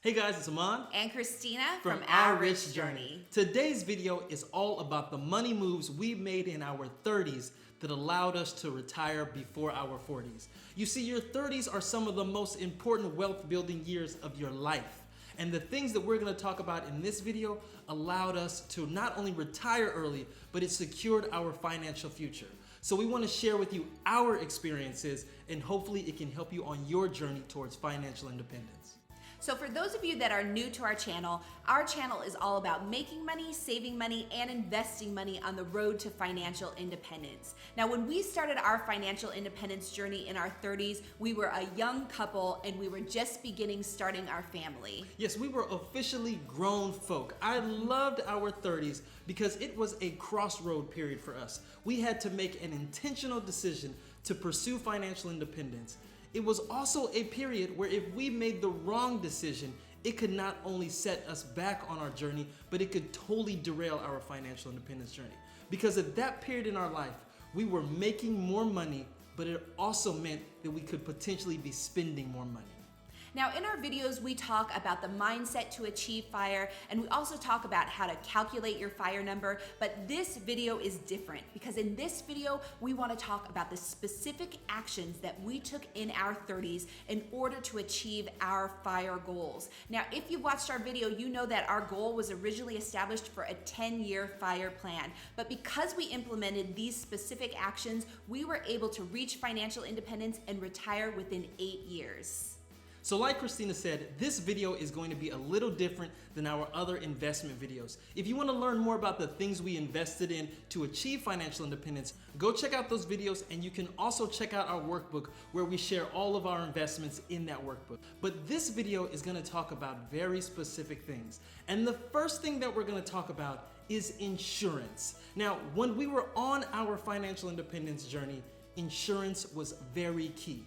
Hey guys, it's Aman and Christina from Our Rich Journey. Today's video is all about the money moves we made in our 30s that allowed us to retire before our 40s. You see, your 30s are some of the most important wealth building years of your life. And the things that we're going to talk about in this video allowed us to not only retire early, but it secured our financial future. So we want to share with you our experiences, and hopefully it can help you on your journey towards financial independence. So for those of you that are new to our channel is all about making money, saving money, and investing money on the road to financial independence. Now, when we started our financial independence journey in our 30s, we were a young couple and we were just starting our family. Yes, we were officially grown folk. I loved our 30s because it was a crossroad period for us. We had to make an intentional decision to pursue financial independence. It was also a period where if we made the wrong decision, it could not only set us back on our journey, but it could totally derail our financial independence journey. Because at that period in our life, we were making more money, but it also meant that we could potentially be spending more money. Now, in our videos, we talk about the mindset to achieve FIRE, and we also talk about how to calculate your FIRE number, but this video is different because in this video, we want to talk about the specific actions that we took in our 30s in order to achieve our FIRE goals. Now, if you've watched our video, you know that our goal was originally established for a 10-year FIRE plan, but because we implemented these specific actions, we were able to reach financial independence and retire within 8 years. So like Christina said, this video is going to be a little different than our other investment videos. If you want to learn more about the things we invested in to achieve financial independence, go check out those videos, and you can also check out our workbook where we share all of our investments in that workbook. But this video is going to talk about very specific things. And the first thing that we're going to talk about is insurance. Now, when we were on our financial independence journey, insurance was very key.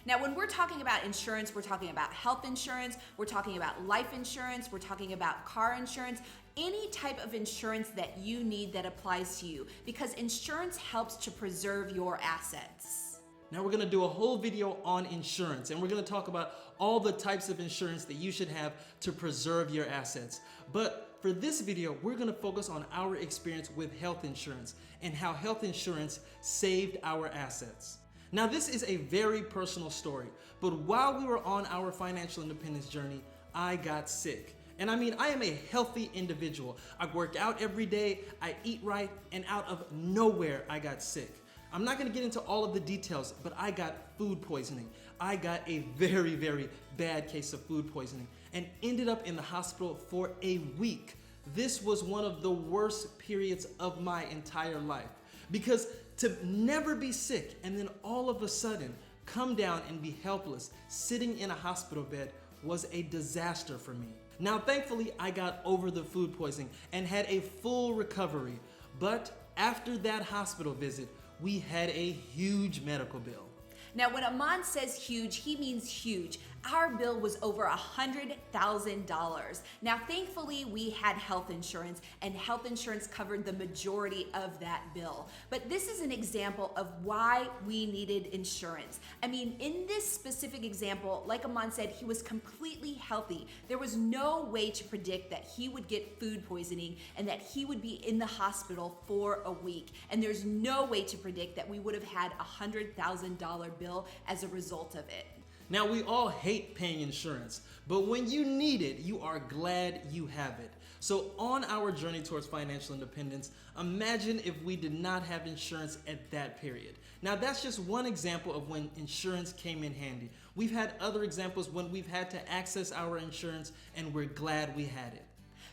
Now, when we're talking about insurance, we're talking about health insurance, we're talking about life insurance, we're talking about car insurance, any type of insurance that you need that applies to you, because insurance helps to preserve your assets. Now we're going to do a whole video on insurance, and we're going to talk about all the types of insurance that you should have to preserve your assets. But for this video, we're going to focus on our experience with health insurance and how health insurance saved our assets. Now, this is a very personal story, but while we were on our financial independence journey, I got sick. And I mean, I am a healthy individual. I work out every day, I eat right, and out of nowhere, I got sick. I'm not gonna get into all of the details, but I got food poisoning. I got a very, very bad case of food poisoning and ended up in the hospital for a week. This was one of the worst periods of my entire life, because to never be sick and then all of a sudden come down and be helpless sitting in a hospital bed was a disaster for me. Now, thankfully, I got over the food poisoning and had a full recovery. But after that hospital visit, we had a huge medical bill. Now, when Aman says huge, he means huge. Our bill was over $100,000. Now, thankfully, we had health insurance, and health insurance covered the majority of that bill. But this is an example of why we needed insurance. I mean, in this specific example, like Aman said, he was completely healthy. There was no way to predict that he would get food poisoning and that he would be in the hospital for a week. And there's no way to predict that we would have had a $100,000 bill as a result of it. Now, we all hate paying insurance, but when you need it, you are glad you have it. So on our journey towards financial independence, imagine if we did not have insurance at that period. Now, that's just one example of when insurance came in handy. We've had other examples when we've had to access our insurance and we're glad we had it.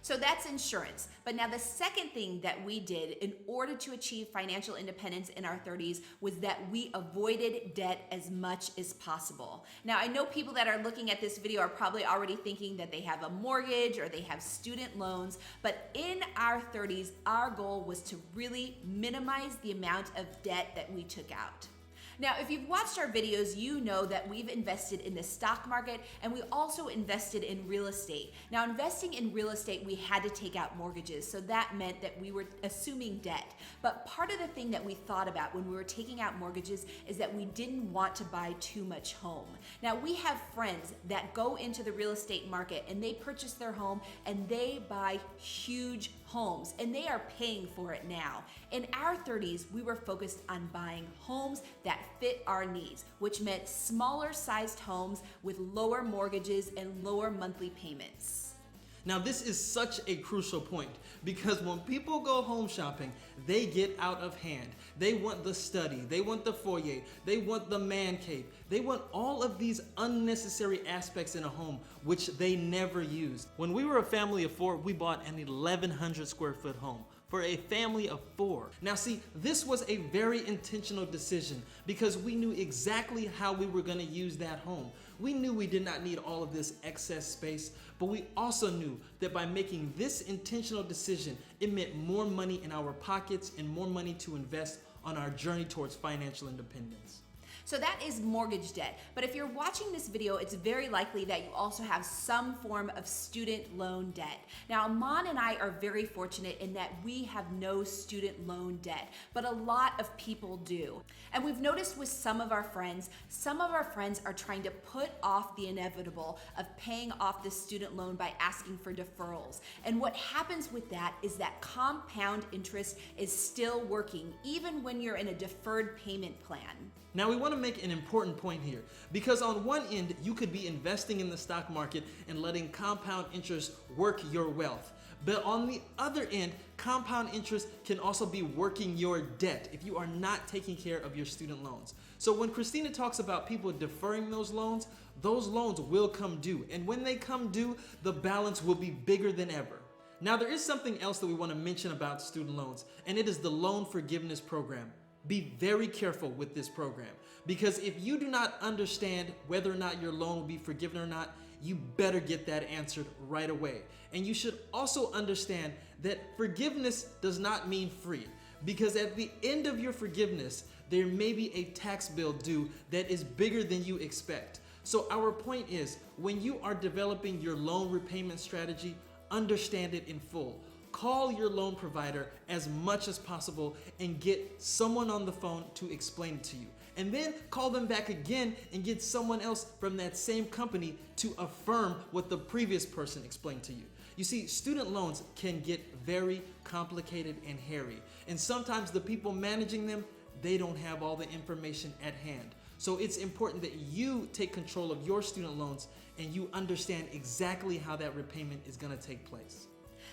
So that's insurance. But now the second thing that we did in order to achieve financial independence in our 30s was that we avoided debt as much as possible. Now, I know people that are looking at this video are probably already thinking that they have a mortgage or they have student loans, but in our 30s, our goal was to really minimize the amount of debt that we took out. Now, if you've watched our videos, you know that we've invested in the stock market and we also invested in real estate. Now, investing in real estate, we had to take out mortgages, so that meant that we were assuming debt. But part of the thing that we thought about when we were taking out mortgages is that we didn't want to buy too much home. Now, we have friends that go into the real estate market and they purchase their home and they buy huge homes and they are paying for it now. In our 30s, we were focused on buying homes that fit our needs, which meant smaller sized homes with lower mortgages and lower monthly payments. Now, this is such a crucial point because when people go home shopping, they get out of hand. They want the study, they want the foyer, they want the man cave, they want all of these unnecessary aspects in a home which they never use. When we were a family of 4, we bought an 1,100 square foot home for a family of 4. Now see, this was a very intentional decision because we knew exactly how we were gonna use that home. We knew we did not need all of this excess space, but we also knew that by making this intentional decision, it meant more money in our pockets and more money to invest on our journey towards financial independence. So that is mortgage debt. But if you're watching this video, it's very likely that you also have some form of student loan debt. Now, Amon and I are very fortunate in that we have no student loan debt, but a lot of people do. And we've noticed with some of our friends are trying to put off the inevitable of paying off the student loan by asking for deferrals. And what happens with that is that compound interest is still working, even when you're in a deferred payment plan. Now we want to make an important point here because on one end, you could be investing in the stock market and letting compound interest work your wealth. But on the other end, compound interest can also be working your debt if you are not taking care of your student loans. So when Christina talks about people deferring those loans will come due. And when they come due, the balance will be bigger than ever. Now there is something else that we want to mention about student loans, and it is the loan forgiveness program. Be very careful with this program because if you do not understand whether or not your loan will be forgiven or not, you better get that answered right away. And you should also understand that forgiveness does not mean free because at the end of your forgiveness, there may be a tax bill due that is bigger than you expect. So our point is, when you are developing your loan repayment strategy, understand it in full. Call your loan provider as much as possible and get someone on the phone to explain it to you. And then call them back again and get someone else from that same company to affirm what the previous person explained to you. You see, student loans can get very complicated and hairy. And sometimes the people managing them, they don't have all the information at hand. So it's important that you take control of your student loans and you understand exactly how that repayment is going to take place.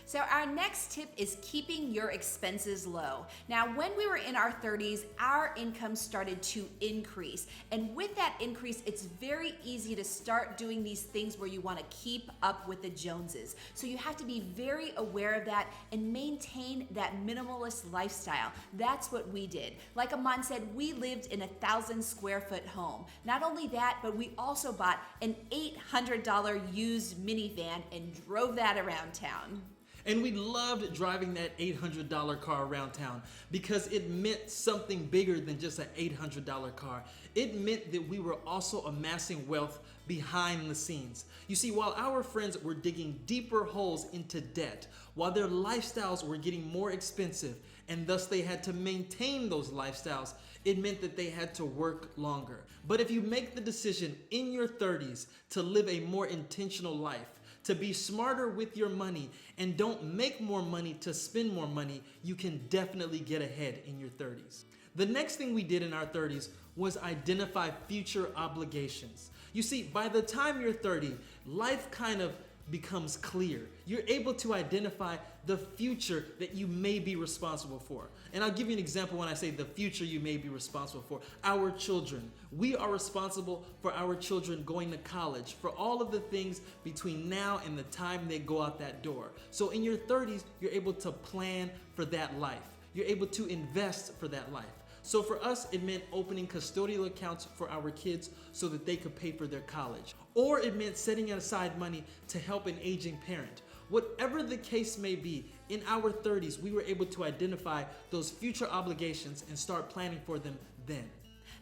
So our next tip is keeping your expenses low. Now, when we were in our 30s, our income started to increase. And with that increase, it's very easy to start doing these things where you want to keep up with the Joneses. So you have to be very aware of that and maintain that minimalist lifestyle. That's what we did. Like Amon said, we lived in a 1,000 square foot home. Not only that, but we also bought an $800 used minivan and drove that around town. And we loved driving that $800 car around town because it meant something bigger than just an $800 car. It meant that we were also amassing wealth behind the scenes. You see, while our friends were digging deeper holes into debt, while their lifestyles were getting more expensive, and thus they had to maintain those lifestyles, it meant that they had to work longer. But if you make the decision in your 30s to live a more intentional life, to be smarter with your money, and don't make more money to spend more money, you can definitely get ahead in your 30s. The next thing we did in our 30s was identify future obligations. You see, by the time you're 30, life kind of becomes clear. You're able to identify the future that you may be responsible for. And I'll give you an example when I say the future you may be responsible for. Our children. We are responsible for our children going to college, for all of the things between now and the time they go out that door. So in your 30s, you're able to plan for that life. You're able to invest for that life. So for us, it meant opening custodial accounts for our kids so that they could pay for their college. Or it meant setting aside money to help an aging parent. Whatever the case may be, in our 30s, we were able to identify those future obligations and start planning for them then.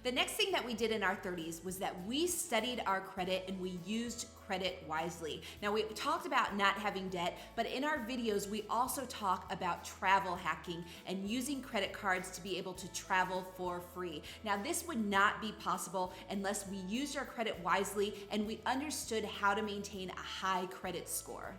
The next thing that we did in our 30s was that we studied our credit and we used credit wisely. Now, we talked about not having debt, but in our videos, we also talk about travel hacking and using credit cards to be able to travel for free. Now, this would not be possible unless we used our credit wisely and we understood how to maintain a high credit score.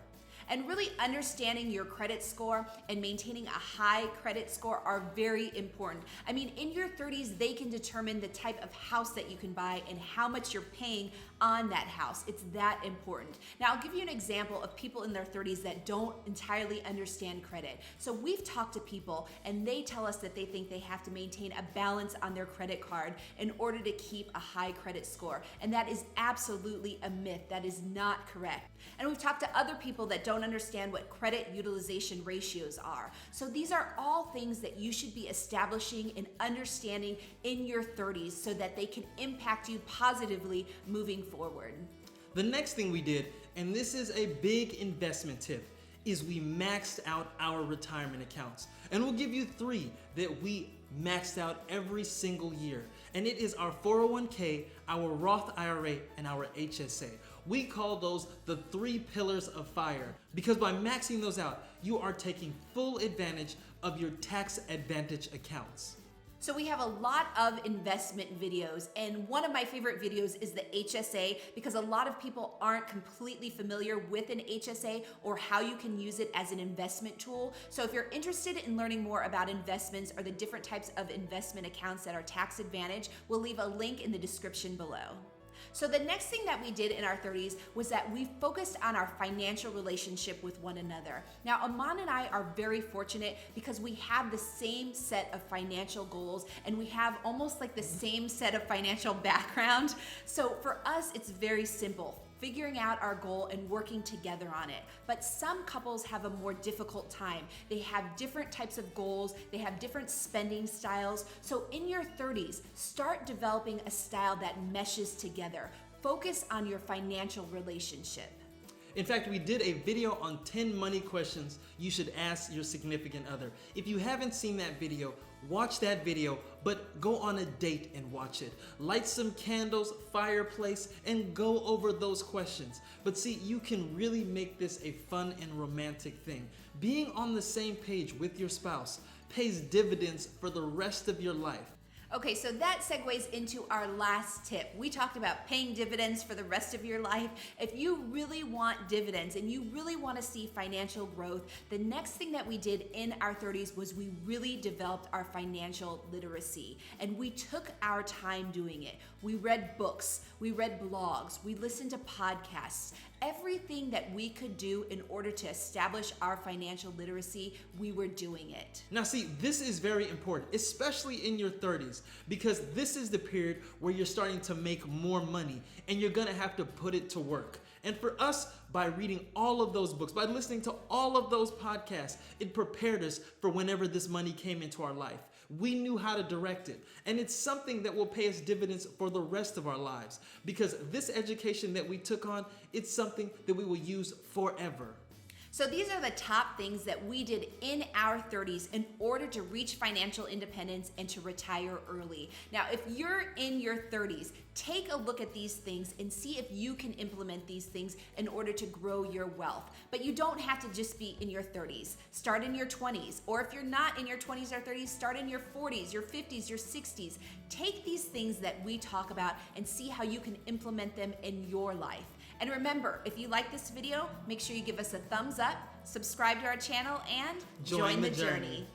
And really understanding your credit score and maintaining a high credit score are very important. I mean, in your 30s, they can determine the type of house that you can buy and how much you're paying on that house. It's that important. Now, I'll give you an example of people in their 30s that don't entirely understand credit. So we've talked to people and they tell us that they think they have to maintain a balance on their credit card in order to keep a high credit score. And that is absolutely a myth. That is not correct. And we've talked to other people that don't understand what credit utilization ratios are. So these are all things that you should be establishing and understanding in your 30s so that they can impact you positively moving forward. The next thing we did, and this is a big investment tip, is we maxed out our retirement accounts. And we'll give you 3 that we maxed out every single year. And it is our 401k, our Roth IRA, and our HSA. We call those the 3 pillars of fire because by maxing those out, you are taking full advantage of your tax advantage accounts. So we have a lot of investment videos, and one of my favorite videos is the HSA because a lot of people aren't completely familiar with an HSA or how you can use it as an investment tool. So if you're interested in learning more about investments or the different types of investment accounts that are tax advantage, we'll leave a link in the description below. So the next thing that we did in our 30s was that we focused on our financial relationship with one another. Now, Aman and I are very fortunate because we have the same set of financial goals and we have almost like the same set of financial background. So for us, it's very simple. Figuring out our goal and working together on it. But some couples have a more difficult time. They have different types of goals, they have different spending styles. So in your 30s, start developing a style that meshes together. Focus on your financial relationship. In fact, we did a video on 10 money questions you should ask your significant other. If you haven't seen that video, watch that video, but go on a date and watch it. Light some candles, fireplace, and go over those questions. But see, you can really make this a fun and romantic thing. Being on the same page with your spouse pays dividends for the rest of your life. Okay, so that segues into our last tip. We talked about paying dividends for the rest of your life. If you really want dividends and you really want to see financial growth, the next thing that we did in our 30s was we really developed our financial literacy. And we took our time doing it. We read books, we read blogs, we listened to podcasts. Everything that we could do in order to establish our financial literacy, we were doing it. Now see, this is very important, especially in your 30s, because this is the period where you're starting to make more money and you're gonna have to put it to work. And for us, by reading all of those books, by listening to all of those podcasts, it prepared us for whenever this money came into our life. We knew how to direct it. And it's something that will pay us dividends for the rest of our lives because this education that we took on, it's something that we will use forever. So these are the top things that we did in our 30s in order to reach financial independence and to retire early. Now, if you're in your 30s, take a look at these things and see if you can implement these things in order to grow your wealth. But you don't have to just be in your 30s. Start in your 20s, or if you're not in your 20s or 30s, start in your 40s, your 50s, your 60s. Take these things that we talk about and see how you can implement them in your life. And remember, if you like this video, make sure you give us a thumbs up, subscribe to our channel, and join the journey.